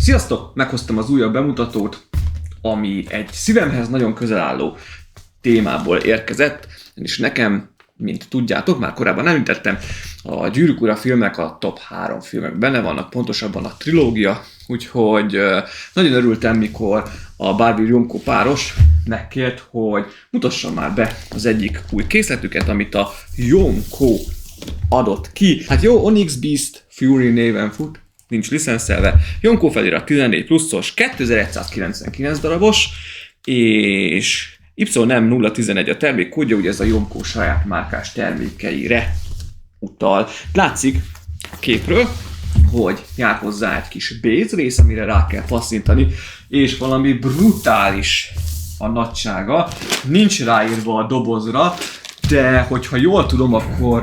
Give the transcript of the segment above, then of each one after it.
Sziasztok! Meghoztam az újabb bemutatót, ami egy szívemhez nagyon közel álló témából érkezett, és nekem, mint tudjátok, már korábban említettem, a Gyűrűk Ura filmek a top 3 filmek benne vannak, pontosabban a trilógia, úgyhogy nagyon örültem, mikor a Barbie Jomko páros megkért, hogy mutassam már be az egyik új készletüket, amit a Jomko adott ki. Hát jó, Onyx Beast Fury néven fut, nincs licenszelve, Jomko felirat 14 pluszos, 2199 darabos, és YM011 a termékkódja, ugye ez a Jomko saját márkás termékeire utal. Látszik a képről, hogy jár hozzá egy kis base rész, amire rá kell passzintani, és valami brutális a nagysága. Nincs ráírva a dobozra, de hogyha jól tudom, akkor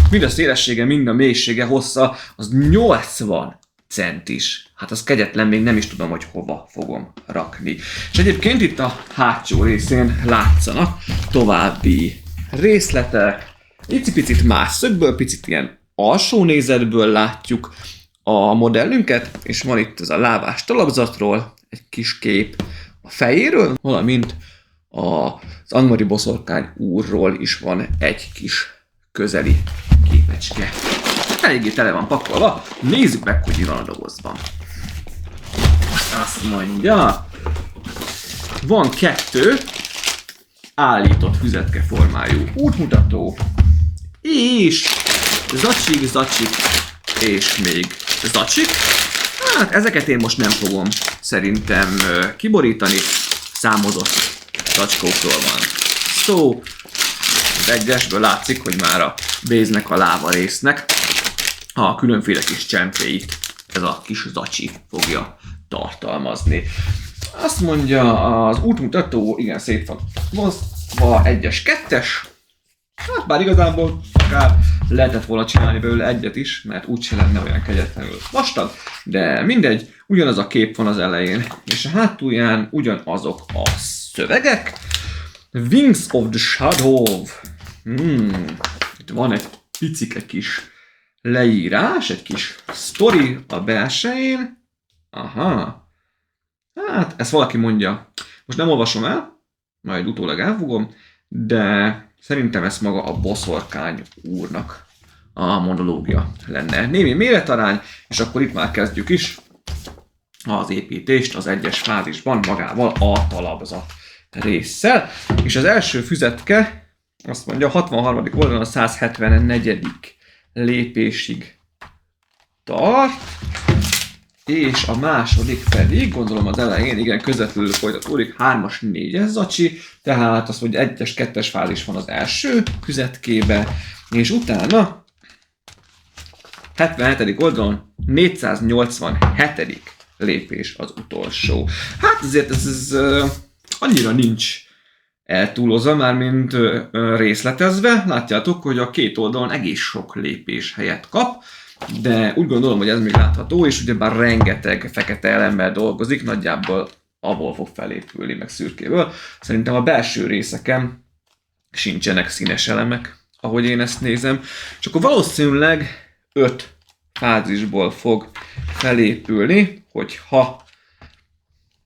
mind a szélessége, mind a mélysége, hossza, az 80 centis. Hát az kegyetlen, még nem is tudom, hogy hova fogom rakni. És egyébként itt a hátsó részén látszanak további részletek. Icipicit más szögből, picit ilyen alsó nézetből látjuk a modellünket, és van itt ez a lávás talapzatról egy kis kép a fejéről, valamint az Angmari boszorkány úrról is van egy kis közeli képecske. Eléggé tele van pakolva, nézzük meg, hogy mi van a dobozban. Azt mondja, van 2 állított füzetke formájú útmutató, és zacsik, és még zacsik. Hát ezeket én most nem fogom szerintem kiborítani, számozott zacskókról van szó. Az egyesből látszik, hogy már a base-nek, a láva résznek a különféle kis csempéit ez a kis zacsi fogja tartalmazni. Azt mondja, az útmutató igen szét van osztva 1-es, 2-es. Hát bár igazából akár lehetett volna csinálni belőle egyet is, mert úgyse lenne olyan kegyetlenül vastag, de mindegy, ugyanaz a kép van az elején, és a hátulján ugyanazok a szövegek. Wings of the Shadow. Itt van egy picike kis leírás, egy kis sztori a belsején. Aha. Hát, ezt valaki mondja. Most nem olvasom el, majd utólag elfogom, de szerintem ez maga a boszorkány úrnak a monológia lenne. Némi méretarány, és akkor itt már kezdjük is az építést az egyes fázisban magával a talapzat résszel. És az első füzetke, azt mondja, a 63. oldalon a 174. lépésig tart, és a második pedig, gondolom az elején, igen, közvetlenül folytatódik, 3-as, 4-es zacsi, tehát az, hogy 1-es, 2-es fázis van az első füzetkébe, és utána 77. oldalon 487. lépés az utolsó. Hát azért ez annyira nincs eltúlozva, mármint részletezve. Látjátok, hogy a 2 oldalon egész sok lépés helyet kap, de úgy gondolom, hogy ez még látható, és ugyebár rengeteg fekete elemmel dolgozik, nagyjából abból fog felépülni, meg szürkéből. Szerintem a belső részeken sincsenek színes elemek, ahogy én ezt nézem, és akkor valószínűleg 5 fázisból fog felépülni, hogyha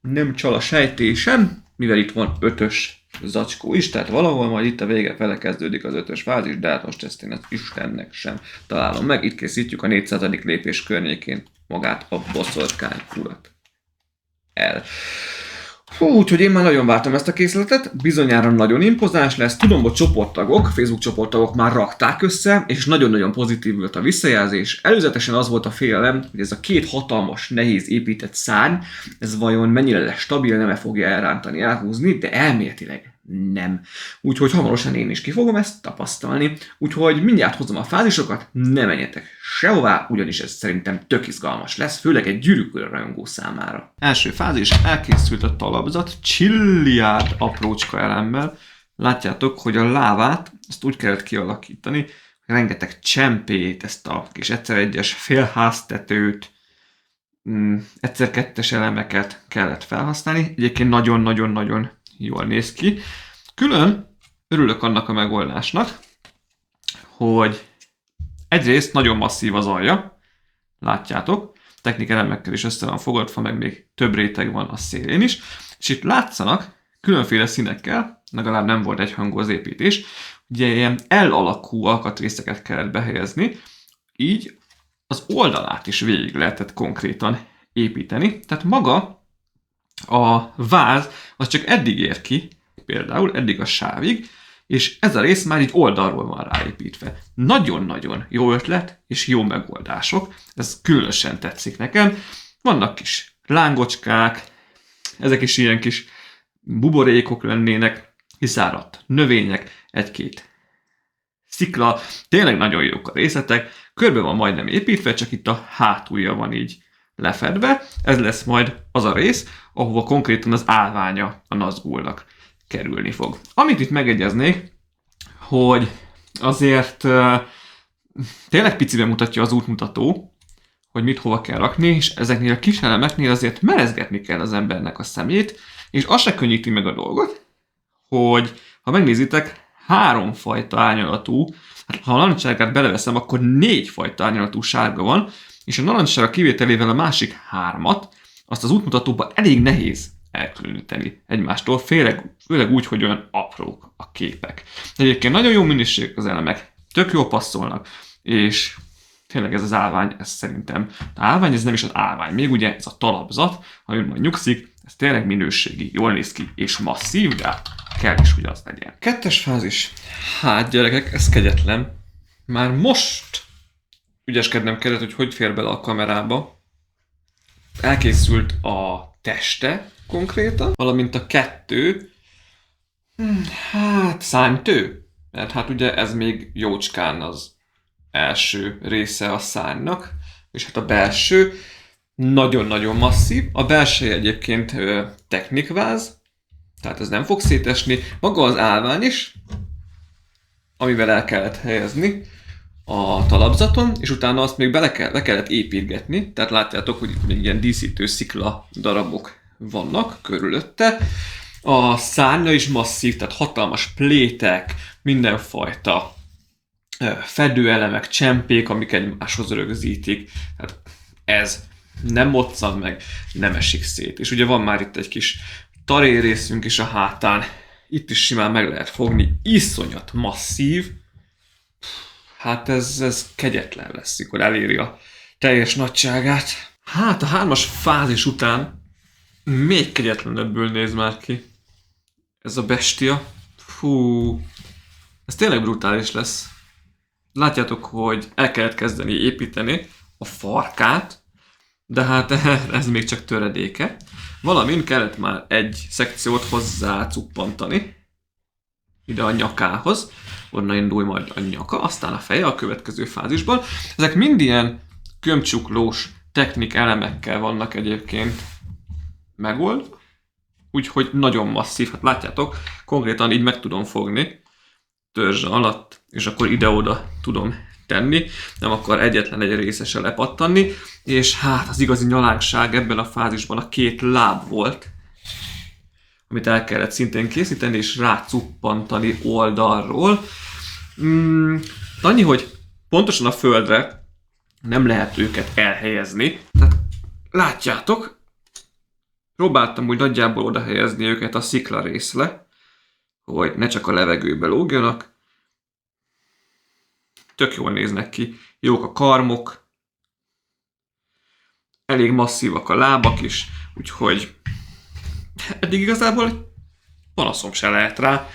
nem csal a sejtésem, mivel itt van 5-ös zacskó is, tehát valahol majd itt a vége fele kezdődik az 5-ös fázis, de hát most ezt én az Istennek sem találom meg. Itt készítjük a 400. lépés környékén magát a boszorkány urat el. Úgyhogy én már nagyon vártam ezt a készletet, bizonyára nagyon impozáns lesz. Tudom, hogy csoporttagok, Facebook csoporttagok már rakták össze, és nagyon-nagyon pozitív volt a visszajelzés. Előzetesen az volt a félelem, hogy ez a 2 hatalmas, nehéz épített szárny, ez vajon mennyire lesz stabil, nem fogja elrántani, elhúzni, de elméletileg nem. Úgyhogy hamarosan én is ki fogom ezt tapasztalni. Úgyhogy mindjárt hozom a fázisokat, ne menjetek sehová, ugyanis ez szerintem tök izgalmas lesz, főleg egy Gyűrűk Ura rajongó számára. Első fázis, elkészült a talapzat, csilliárd aprócska elemmel. Látjátok, hogy a lávát, ezt úgy kellett kialakítani, rengeteg csempét, ezt a kis egyszer egyes félháztetőt, egyszer kettes elemeket kellett felhasználni. Egyébként nagyon-nagyon-nagyon jól néz ki. Külön örülök annak a megoldásnak, hogy egyrészt nagyon masszív az alja, látjátok, technik elemekkel is össze van fogadva, meg még több réteg van a szélén is, és itt látszanak különféle színekkel, legalább nem volt egyhangú az építés, ugye ilyen L alakú alkatrészeket kellett behelyezni, így az oldalát is végig lehetett konkrétan építeni, tehát maga a váz az csak eddig ér ki, például eddig a sávig, és ez a rész már így oldalról van ráépítve. Nagyon-nagyon jó ötlet, és jó megoldások, ez különösen tetszik nekem. Vannak kis lángocskák, ezek is ilyen kis buborékok lennének, kiszáradt növények, egy-két szikla, tényleg nagyon jók a részletek, körbe van majdnem építve, csak itt a hátulja van így lefedve. Ez lesz majd az a rész, ahova konkrétan az állványa a Nazgulnak kerülni fog. Amit itt megegyeznék, hogy azért tényleg piciben mutatja az útmutató, hogy mit hova kell rakni, és ezeknél a kis elemeknél azért merezgetni kell az embernek a szemét, és az se könnyíti meg a dolgot, hogy ha megnézitek, 3 fajta árnyalatú, hát ha a narancssárgát beleveszem, akkor 4 fajta árnyalatú sárga van, és a narancssárga kivételével a másik 3-at, azt az útmutatóban elég nehéz elkülöníteni egymástól, főleg úgy, hogy olyan aprók a képek. Egyébként nagyon jó minőség az elemek, tök jól passzolnak, és tényleg ez az állvány, ez szerintem, az állvány ez nem is az állvány, még ugye ez a talapzat, ami majd nyugszik, ez tényleg minőségi, jól néz ki, és masszív, de kell is, hogy az legyen. 2. fázis. Hát gyerekek, ez kegyetlen. Már most ügyeskednem kellett, hogy fér bele a kamerába. Elkészült a teste konkrétan, valamint a 2, hát szárnytő. Mert hát ugye ez még jócskán az első része a szárnynak, és hát a belső nagyon-nagyon masszív. A belseje egyébként technikváz, tehát ez nem fog szétesni. Maga az állvány is, amivel el kellett helyezni a talapzaton, és utána azt még le kellett építgetni, tehát látjátok, hogy itt még ilyen díszítő szikla darabok vannak körülötte. A szárnya is masszív, tehát hatalmas plétek, mindenfajta fedőelemek, csempék, amik egymáshoz rögzítik. Tehát ez nem moccan meg, nem esik szét. És ugye van már itt egy kis tarérészünk is a hátán, itt is simán meg lehet fogni, iszonyat masszív. Hát ez kegyetlen lesz, amikor eléri a teljes nagyságát. Hát a 3-as fázis után még kegyetlenebbül néz már ki ez a bestia. Fú, ez tényleg brutális lesz. Látjátok, hogy el kellett kezdeni építeni a farkát, de hát ez még csak töredéke. Valamint kellett már egy szekciót hozzá cuppantani, ide a nyakához, onnan indul majd a nyaka, aztán a feje a következő fázisban. Ezek mind ilyen gömbcsuklós technik elemekkel vannak egyébként megoldva, úgyhogy nagyon masszív, hát látjátok, konkrétan így meg tudom fogni törzse alatt, és akkor ide-oda tudom tenni, nem akar egyetlen egy része se lepattanni, és hát az igazi nyalánkság ebben a fázisban a 2 láb volt, amit el kellett szintén készíteni, és rácuppantani oldalról. Annyi, hogy pontosan a földre nem lehet őket elhelyezni, tehát látjátok, próbáltam úgy nagyjából oda helyezni őket a szikla részre, hogy ne csak a levegőbe lógjanak. Tök jól néznek ki, jók a karmok, elég masszívak a lábak is, úgyhogy eddig igazából panaszom se lehet rá.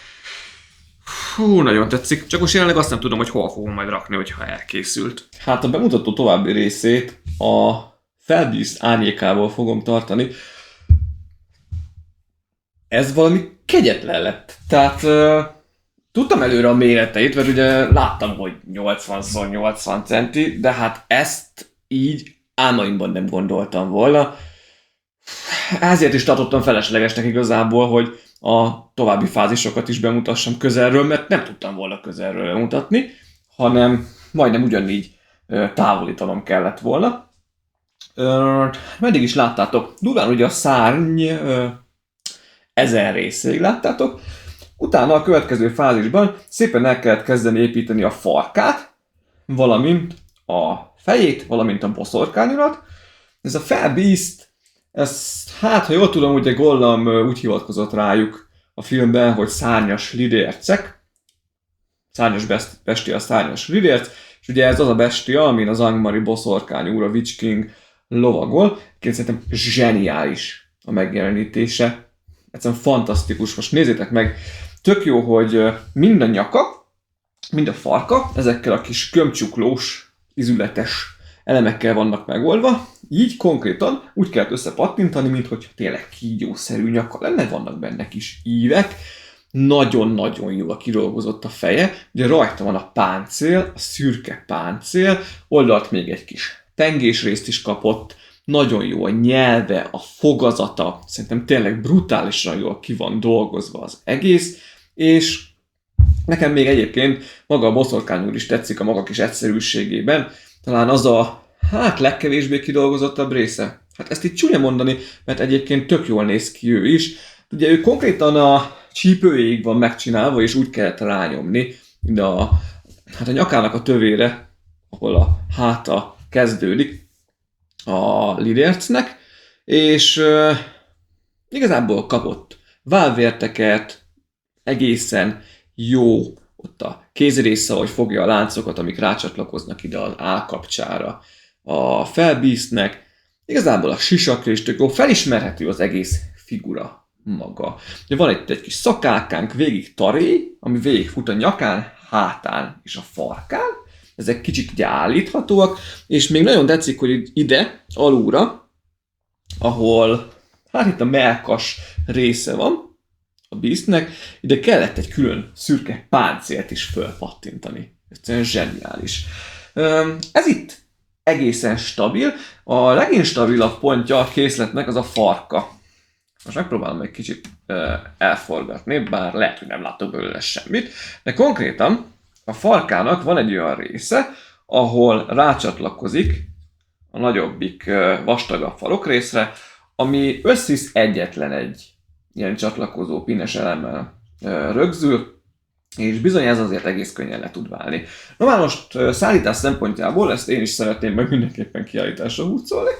Hú, nagyon tetszik, csak most jelenleg azt nem tudom, hogy hol fogom majd rakni, hogyha elkészült. Hát a bemutató további részét a felbízt árnyékával fogom tartani. Ez valami kegyetlen lett. Tehát tudtam előre a méreteit, mert ugye láttam, hogy 80x80 centi, de hát ezt így álmaimban nem gondoltam volna. Ezért is tartottam feleslegesnek igazából, hogy a további fázisokat is bemutassam közelről, mert nem tudtam volna közelről bemutatni, hanem majdnem ugyanígy távolítanom kellett volna. Meddig is láttátok? Durván ugye a szárny 1000 részéig láttátok. Utána a következő fázisban szépen el kellett kezdeni építeni a farkát, valamint a fejét, valamint a boszorkányulat, Ez a Felbeast, hát ha jól tudom, ugye Gollum úgy hivatkozott rájuk a filmben, hogy szárnyas lidércek, szárnyas bestia, szárnyas lidérc, és ugye ez az a bestia, amin az Angmari boszorkány úr, a Witch King lovagol. Szerintem zseniális a megjelenítése. Egyszerűen fantasztikus. Most nézzétek meg, tök jó, hogy mind a nyaka, mind a farka, ezekkel a kis gömbcsuklós, izületes elemekkel vannak megoldva, így konkrétan úgy kellett összepattintani, mintha tényleg kígyószerű nyaka lenne, vannak benne kis ívek, nagyon-nagyon jól kidolgozott a feje, ugye rajta van a páncél, a szürke páncél, oldalt még egy kis tengésrészt is kapott, nagyon jó a nyelve, a fogazata, szerintem tényleg brutálisan jól ki van dolgozva az egész, és nekem még egyébként maga a boszorkány úr is tetszik a maga kis egyszerűségében, talán az a legkevésbé kidolgozottabb része. Hát ezt így csúnya mondani, mert egyébként tök jól néz ki ő is. Ugye ő konkrétan a csípőjéig van megcsinálva, és úgy kellett rányomni, de a nyakának a tövére, ahol a háta kezdődik a lidércnek, és igazából kapott válvérteket, egészen jó ott a kézrésze, hogy fogja a láncokat, amik rácsatlakoznak ide az állkapcsára a Felbeastnek. Igazából a sisakra is tök jó, felismerhető az egész figura maga. Ugye van egy kis szakálkánk, végig taré, ami végig fut a nyakán, hátán és a farkán. Ezek kicsit ugye állíthatóak, és még nagyon tetszik, hogy ide, alulra, ahol itt a mellkas része van a Beastnek, ide kellett egy külön szürke páncélt is fölpattintani. Egyszerűen zseniális. Ez itt egészen stabil. A leginstabilabb pontja a készletnek az a farka. Most megpróbálom egy kicsit elforgatni, bár lehet, hogy nem látok belőle semmit, de konkrétan a farkának van egy olyan része, ahol rácsatlakozik a nagyobbik, vastagabb farokrészre, ami összvisz egyetlen egy ilyen csatlakozó pines elemmel rögzül, és bizony ez azért egész könnyen le tud válni. Na már most szállítás szempontjából ezt én is szeretném meg mindenképpen kiállításra hurcolni.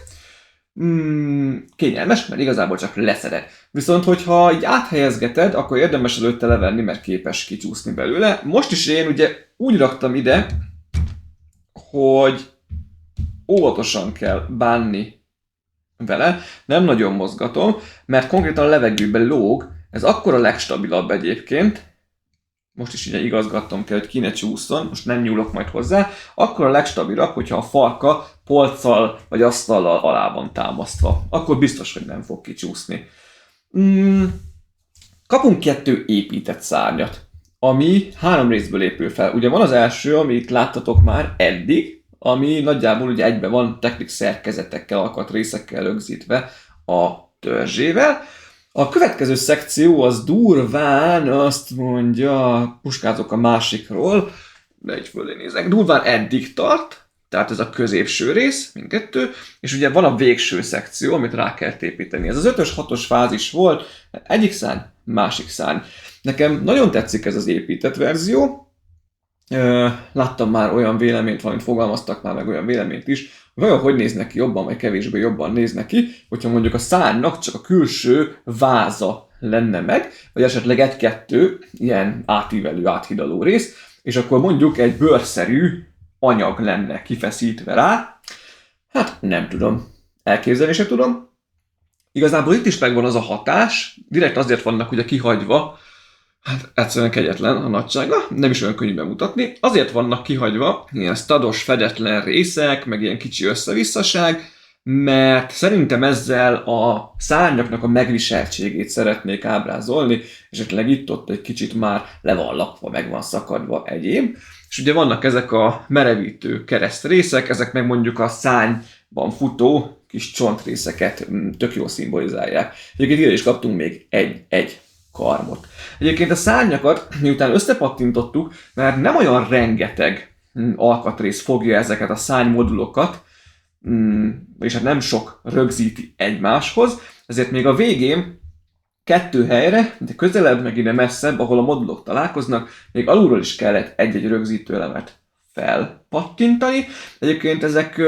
Kényelmes, mert igazából csak leszeded. Viszont, hogyha így áthelyezgeted, akkor érdemes előtte levenni, mert képes kicsúszni belőle. Most is én ugye úgy raktam ide, hogy óvatosan kell bánni vele, nem nagyon mozgatom, mert konkrétan a levegőbe lóg, ez akkor a legstabilabb egyébként, most is ugye igazgattom kell, hogy ki ne csúszson, most nem nyúlok majd hozzá, akkor a legstabilabb, hogyha a farka polccal vagy asztallal alá van támasztva. Akkor biztos, hogy nem fog kicsúszni. Kapunk 2 épített szárnyat, ami 3 részből épül fel. Ugye van az első, amit láttatok már eddig, ami nagyjából ugye egybe van technik szerkezetekkel, alkatrészekkel rögzítve a törzsével. A következő szekció az durván azt mondja, puskázok a másikról, de így fölé nézek, durván eddig tart, tehát ez a középső rész, mindkettő, és ugye van a végső szekció, amit rá kell építeni. Ez az 5-ös, 6-os fázis volt, egyik szárny, másik szárny. Nekem nagyon tetszik ez az épített verzió, láttam már olyan véleményt, valamint fogalmaztak már meg olyan véleményt is, vajon hogy néznek ki jobban, vagy kevésbé jobban néznek ki, hogyha mondjuk a szárnynak csak a külső váza lenne meg, vagy esetleg 1-2 ilyen átívelő, áthidaló rész, és akkor mondjuk egy bőrszerű anyag lenne kifeszítve rá. Hát nem tudom, elképzelni sem tudom. Igazából itt is megvan az a hatás, direkt azért vannak ugye kihagyva, hát egyszerűen kegyetlen a nagysága, nem is olyan könnyű bemutatni. Azért vannak kihagyva ilyen stados, fedetlen részek, meg ilyen kicsi összevisszaság, mert szerintem ezzel a szárnyaknak a megviseltségét szeretnék ábrázolni, és esetleg itt-ott egy kicsit már le van lakva, meg van szakadva egyéb. És ugye vannak ezek a merevítő keresztrészek, ezek meg mondjuk a szárnyban futó kis csontrészeket tök jól szimbolizálják. Egyébként ide is kaptunk még egy karmot. Egyébként a szárnyakat, miután összepattintottuk, mert nem olyan rengeteg alkatrész fogja ezeket a szárnymodulokat, és hát nem sok rögzíti egymáshoz, ezért még a végén 2 helyre, de közelebb, meg ide messzebb, ahol a modulok találkoznak, még alulról is kellett egy-egy rögzítőelemet felpattintani. Egyébként ezek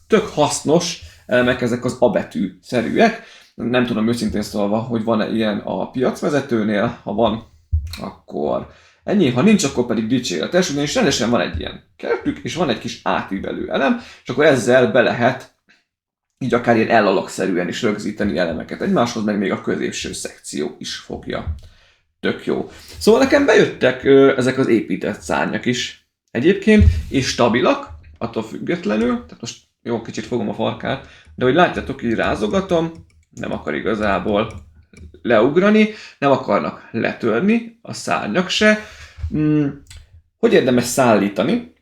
tök hasznos elemek, ezek az A betű-szerűek. Nem tudom őszintén szólva, hogy van-e ilyen a piacvezetőnél, ha van, akkor ennyi, ha nincs, akkor pedig dicséretes, ugyanis rendesen van egy ilyen keretük, és van egy kis átívelő elem, és akkor ezzel be lehet így akár ilyen ellalakszerűen is rögzíteni elemeket egymáshoz, meg még a középső szekció is fogja. Tök jó. Szóval nekem bejöttek ezek az épített szárnyak is egyébként, és stabilak, attól függetlenül, tehát most jó, kicsit fogom a farkát, de hogy látjátok, így rázogatom, nem akar igazából leugrani, nem akarnak letörni, a szárnyak se. Hogy érdemes szállítani?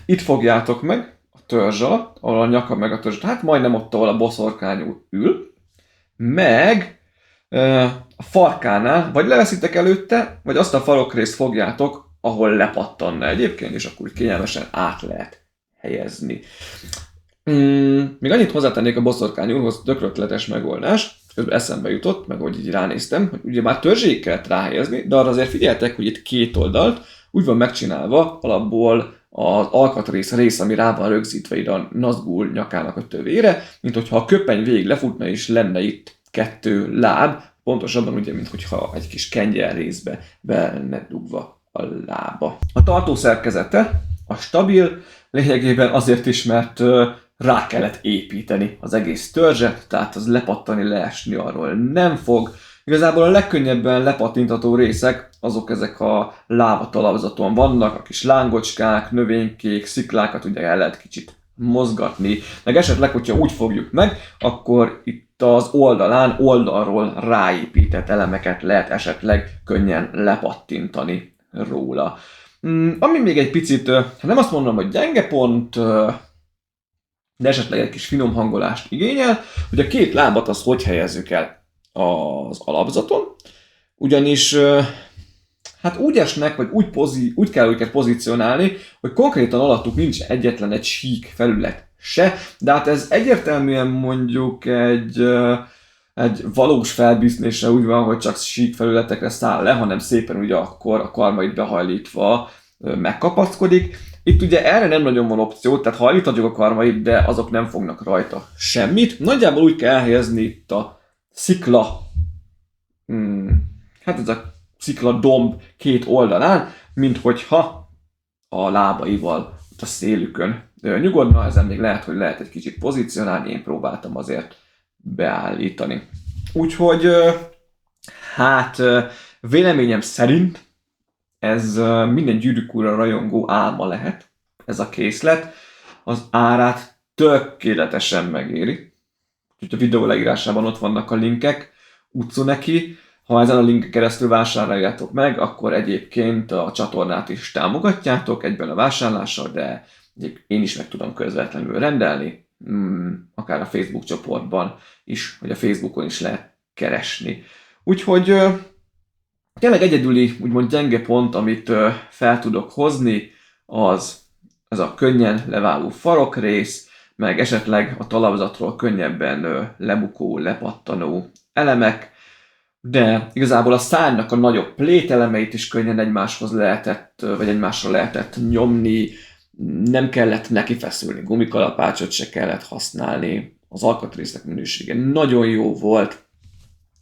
Itt fogjátok meg a törzs alatt, ahol a nyaka meg a törzs, hát majdnem ott, ahol a boszorkány ül, meg a farkánál, vagy leveszitek előtte, vagy azt a farokrészt fogjátok, ahol lepattanna egyébként, és akkor kényelmesen át lehet helyezni. Még annyit hozzátennék a boszorkány úrhoz, tökéletes megoldás, közben eszembe jutott, meg hogy így ránéztem, hogy ugye már törzséig kellett ráhelyezni, de arra azért figyeltek, hogy itt két oldalt úgy van megcsinálva alapból az alkatrész rész, ami rá van rögzítve ide a Nazgul nyakának a tövére, mint hogyha a köpeny végig lefutna és lenne itt kettő láb, pontosabban ugye, mint hogyha egy kis kengyel részbe be lenne dugva a lába. A tartó szerkezete, a stabil, lényegében azért is, mert rá kellett építeni az egész törzset, tehát az lepattani, leesni arról nem fog. Igazából a legkönnyebben lepattintható részek, azok ezek a láva talapzaton vannak, a kis lángocskák, növénykék, sziklákat ugye el lehet kicsit mozgatni, meg esetleg, hogyha úgy fogjuk meg, akkor itt az oldalról ráépített elemeket lehet esetleg könnyen lepattintani róla. Ami még egy picit, nem azt mondom, hogy gyenge pont, de esetleg egy kis finom hangolást igényel, hogy a két lábat az hogy helyezzük el az alapzaton, ugyanis hát úgy esnek, vagy úgy kell őket pozícionálni, hogy konkrétan alattuk nincs egyetlen egy sík felület se, de hát ez egyértelműen mondjuk egy valós felbízlésre úgy van, hogy csak sík felületekre száll le, hanem szépen ugye akkor a karmait behajlítva megkapaszkodik. Itt ugye erre nem nagyon van opció, tehát hajlíthatjuk a karmait, de azok nem fognak rajta semmit. Nagyjából úgy kell elhelyezni itt a szikla, hát ez a szikla domb két oldalán, mint hogyha a lábaival a szélükön nyugodna, ezen még lehet egy kicsit pozícionálni, én próbáltam azért beállítani. Úgyhogy hát véleményem szerint ez minden Gyűrűk Ura rajongó álma lehet, ez a készlet. Az árát tökéletesen megéri. Úgyhogy a videó leírásában ott vannak a linkek, utcu neki. Ha ezen a linken keresztül vásároljátok meg, akkor egyébként a csatornát is támogatjátok egyben a vásárlással, de én is meg tudom közvetlenül rendelni, akár a Facebook csoportban is, vagy a Facebookon is lehet keresni. Úgyhogy tényleg egyedüli, úgymond gyenge pont, amit fel tudok hozni, az a könnyen leváló farokrész, meg esetleg a talapzatról könnyebben lebukó, lepattanó elemek, de igazából a szárnynak a nagyobb plételemeit is könnyen egymáshoz lehetett, vagy egymásra lehetett nyomni, nem kellett neki feszülni, gumikalapácsot se kellett használni, az alkatrészek minősége nagyon jó volt.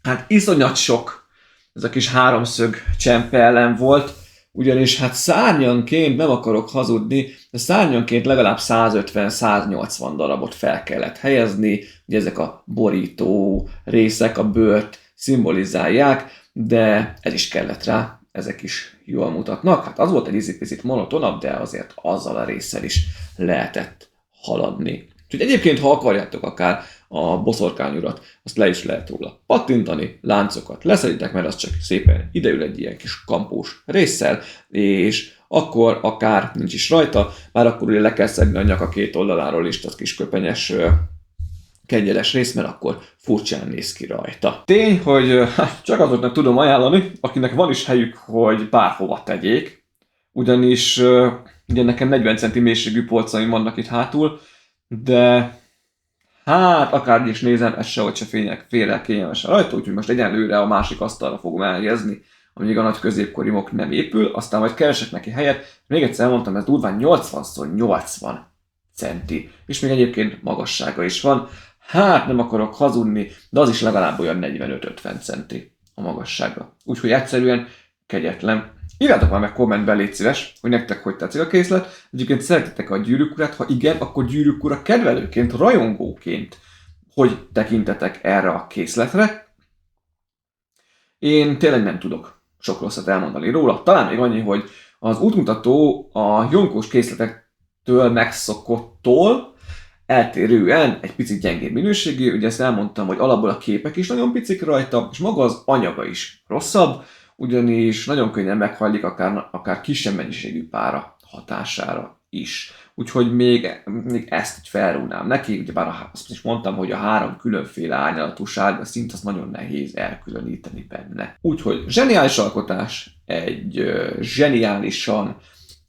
Hát iszonyat sok ez a kis háromszög csempe elem volt, ugyanis hát szárnyanként, nem akarok hazudni, de szárnyanként legalább 150-180 darabot fel kellett helyezni, ugye ezek a borító részek a bőrt szimbolizálják, de ez is kellett rá, ezek is jól mutatnak. Hát az volt egy picit monotonabb, de azért azzal a résszel is lehetett haladni. Úgyhogy egyébként, ha akarjátok akár a boszorkányurat, azt le is lehet róla pattintani, láncokat leszeditek, mert az csak szépen ideül egy ilyen kis kampós résszel, és akkor akár nincs is rajta, már akkor ugye le kell szedni a nyaka két oldaláról is, az kis köpenyes kegyeles rész, mert akkor furcsán néz ki rajta. Tény, hogy csak azoknak tudom ajánlani, akinek van is helyük, hogy bárhova tegyék, ugyanis ugye nekem 40 cm mélységű polcaim vannak itt hátul, de hát akárhogy is nézem, ez sehogy se félre kényelmesen rajta, úgyhogy most egyenlőre a másik asztalra fogom elhelyezni, amíg a nagy középkorimok nem épül, aztán majd keresek neki helyet. Még egyszer mondtam, ez durván 80x80 centi. És még egyébként magassága is van. Hát nem akarok hazudni, de az is legalább olyan 45-50 centi a magassága. Úgyhogy egyszerűen kegyetlen. Írjátok már meg kommentben, légy szíves, hogy nektek hogy tetszik a készlet. Egyébként szeretitek a Gyűrűk Urát, ha igen, akkor Gyűrűk Ura kedvelőként, rajongóként hogy tekintetek erre a készletre. Én tényleg nem tudok sok rosszat elmondani róla. Talán még annyi, hogy az útmutató a Jonkós készletektől megszokottól eltérően egy picit gyengébb minőségű, ugye ezt elmondtam, hogy alapból a képek is nagyon picik rajta, és maga az anyaga is rosszabb, ugyanis nagyon könnyen meghajlik akár kisebb mennyiségű pára hatására is. Úgyhogy még ezt így felrúnám neki, ugyebár azt is mondtam, hogy a 3 különféle árnyalatú sárga szint az nagyon nehéz elkülöníteni benne. Úgyhogy zseniális alkotás, egy zseniálisan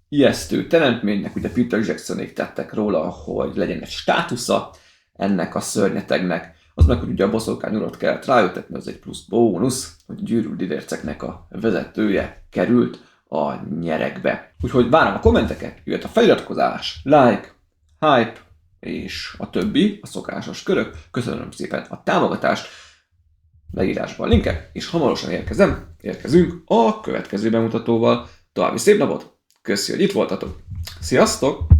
ijesztő teremtménynek, ugye Peter Jacksonék tettek róla, hogy legyen egy státusza ennek a szörnyetegnek, az meg, hogy ugye a boszorkány urat kellett ráültetni, az egy plusz bónusz, hogy Gyűrűk Didérceknek a vezetője került a nyeregbe. Úgyhogy várom a kommenteket, jöhet a feliratkozás, like, hype és a többi, a szokásos körök. Köszönöm szépen a támogatást, leírásban a linkek, és hamarosan érkezünk a következő bemutatóval. További szép napot! Köszi, hogy itt voltatok. Sziasztok!